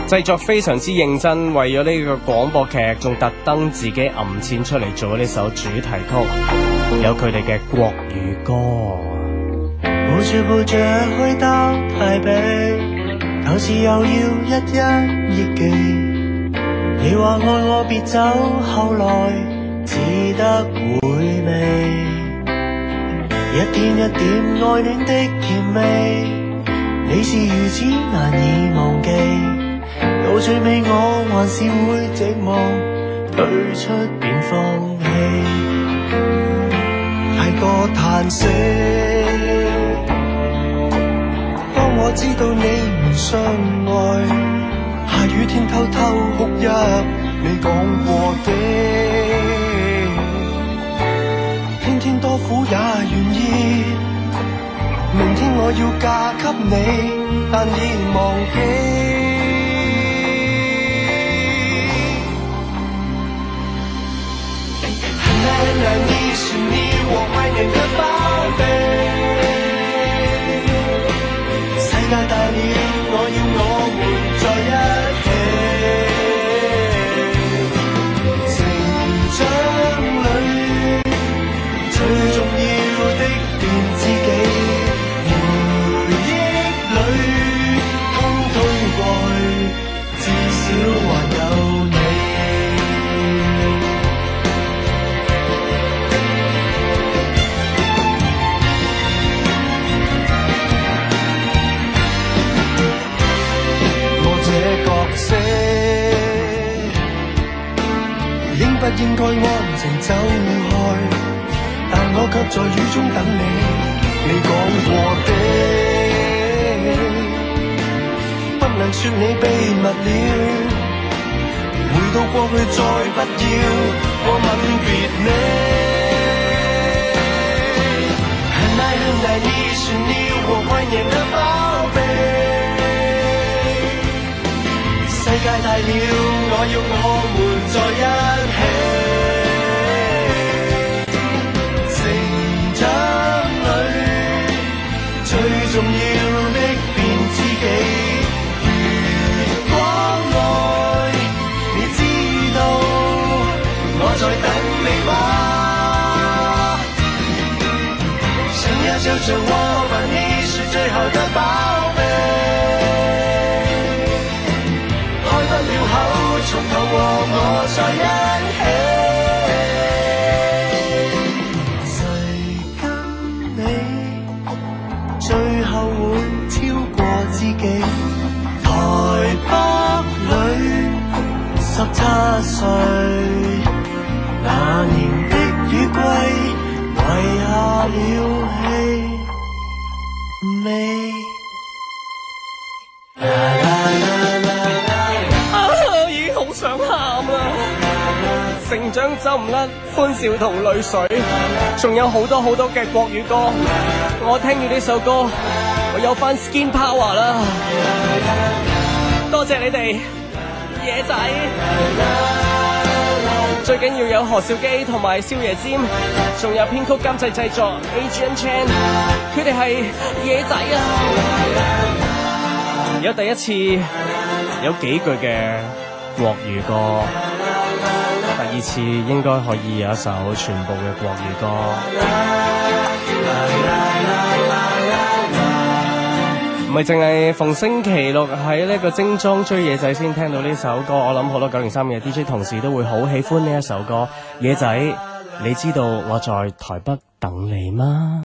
製作非常之認真，為咗呢個廣播劇仲特登自己揞錢出嚟做呢首主題曲，有佢哋嘅國語歌。不知不覺去到台北，好似又要一億幾。你話愛我別走，後來只得回味，一點一點愛戀的甜味，你是如此難以忘記。到最尾我還是會寂寞，退出便放棄，太多嘆息。當我知道你們相愛，下雨天偷偷哭泣，你講過的，天天多苦也願意。明天我要嫁給你，但已忘記。原來你是你我懷念的寶貝，世界大了，我要我們在一起。成長裏最重要的變自己，回憶裏通通過去，至少還有你。應不應該安靜走開？但我卻在雨中等你。你講過的，不能說你秘密了。回到過去，再不要我吻別你。很愛你是你我懷念的寶貝。世界大了，我要我們在一起。成長裏最重要的變知己。如果愛你知道，我在等你嗎？想要就着我吧，你是最好的寶貝。從頭和我在一起，誰跟你最後會超過知己？台北裏17歲，那年的雨季遺下了氣味。想喊啦！成長走唔甩歡笑同淚水，仲有好多好多嘅國語歌。我聽完呢首歌，我有翻 skin power 啦！多謝你哋，野仔。最緊要有何兆基同埋少爺尖，仲有編曲監製製作 Adrian Chan， 佢哋係野仔啊！有第一次有幾句嘅國語歌，第二次應該可以有一首全部嘅國語歌。唔係淨係逢星期六喺呢個精裝追野仔先聽到呢首歌，我諗好多903嘅 DJ 同事都會好喜歡呢一首歌。野仔，你知道我在台北等你嗎？